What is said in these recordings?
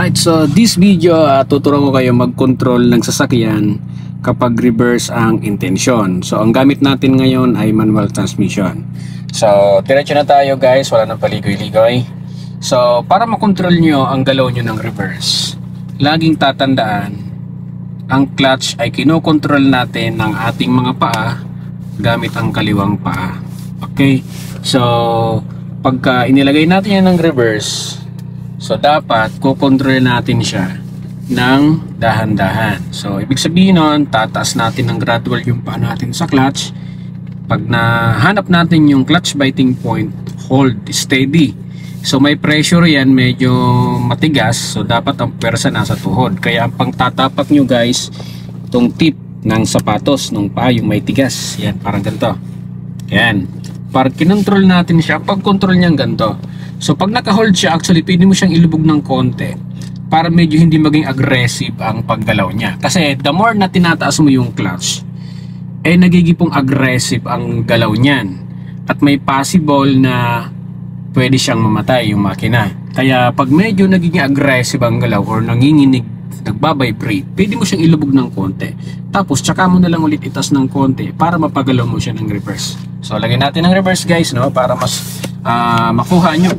Alright, so this video, tuturuan ko kayo mag-control ng sasakyan kapag reverse ang intensyon. So ang gamit natin ngayon ay manual transmission. So diretso na tayo guys, wala nang paligoy-ligoy. So para makontrol nyo ang galaw nyo ng reverse, laging tatandaan, ang clutch ay kinokontrol natin ng ating mga paa gamit ang kaliwang paa. Okay, so pagka inilagay natin yan ng reverse, so dapat kukontrol natin siya ng dahan-dahan. So ibig sabihin nun, tataas natin ng gradual yung paa natin sa clutch. Pag nahanap natin yung clutch biting point, hold steady. So may pressure yan, medyo matigas, so dapat ang pwersa nasa tuhod. Kaya ang pangtatapak nyo guys, itong tip ng sapatos ng paa, yung may tigas, yan, parang ganito. Yan, para kinontrol natin siya, pag control niya ganito. So pag naka-hold siya, actually pwede mo siyang ilubog ng konti para medyo hindi maging aggressive ang paggalaw niya. Kasi the more na tinataas mo yung clutch, eh nagiging pong aggressive ang galaw niyan. At may possible na pwede siyang mamatay yung makina. Kaya pag medyo nagiging aggressive ang galaw or nanginginig, nagbabibrate, pwede mo siyang ilubog ng konti. Tapos tsaka mo na lang ulit itas ng konti para mapagalaw mo siya ng reverse. So lagyan natin ng reverse guys, no, para mas makuha nyo.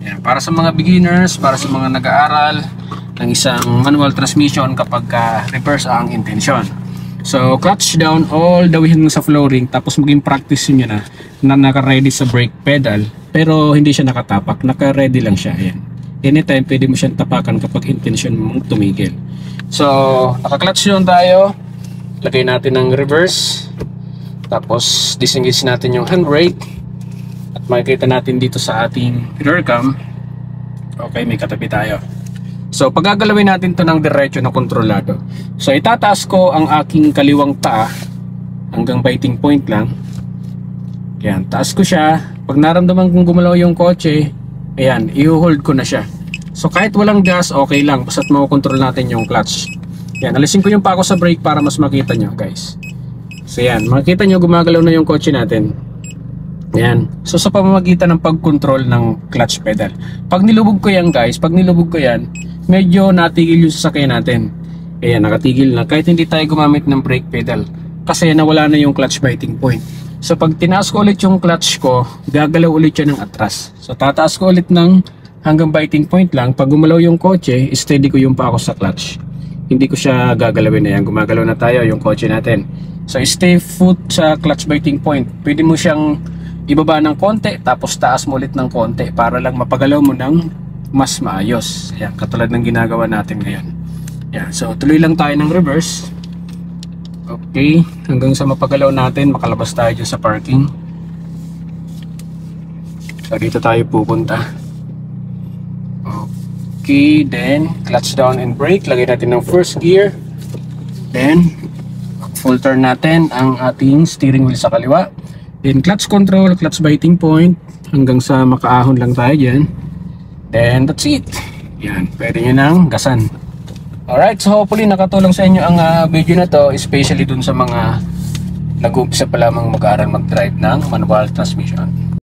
Yan, para sa mga beginners, para sa mga nag-aaral ng isang manual transmission kapag reverse ang intensyon. So clutch down all the way hanggang sa flooring, tapos maging practice nyo na naka-ready sa brake pedal, pero hindi siya nakatapak, naka-ready lang siya. Yan. Anytime pwede mo siyang tapakan kapag intention mong tumigil. So naka-clutch down tayo, lagay natin ng reverse, tapos disengage natin yung handbrake. At makikita natin dito sa ating rear cam, okay, may katabi tayo. So pagagalawin natin to ng diretso na kontrolado. So itataas ko ang aking kaliwang paa hanggang biting point lang. Ayan, taas ko siya. Pag naramdaman kong gumalaw yung kotse, ayan, i-hold ko na siya. So kahit walang gas, okay lang, basta't makokontrol natin yung clutch. Ayan, alisin ko yung paa ko sa brake para mas makita nyo guys. So ayan, makikita nyo gumagalaw na yung kotse natin. Ayan. So sa pamamagitan ng pag-control ng clutch pedal. Pag nilubog ko yan guys, pag nilubog ko yan, medyo natigil yung sasakyan natin. Ayan, nakatigil na. Kahit hindi tayo gumamit ng brake pedal. Kasi nawala na yung clutch biting point. So pag tinaas ko ulit yung clutch ko, gagalaw ulit siya ng atras. So tataas ko ulit ng hanggang biting point lang. Pag gumalaw yung kotse, steady ko yung pa ako sa clutch. Hindi ko siya gagalawin na yan. Gumagalaw na tayo yung kotse natin. So stay foot sa clutch biting point. Pwede mo siyang ibaba ng konti, tapos taas mo ulit ng konti para lang mapagalaw mo ng mas maayos. Ayan, katulad ng ginagawa natin ngayon. Ayan, so tuloy lang tayo ng reverse. Okay, hanggang sa mapagalaw natin, makalabas tayo dyan sa parking. So dito tayo pupunta. Okay, then clutch down and brake. Lagay natin ng first gear. Then full turn natin ang ating steering wheel sa kaliwa. Then clutch control, clutch biting point, hanggang sa makaahon lang tayo dyan. Then that's it. Yan, pwede nyo nang gasan. Alright, so hopefully nakatulong sa inyo ang video na to, especially dun sa mga nag-uumpisa pa lamang mag-aaral mag-drive ng manual transmission.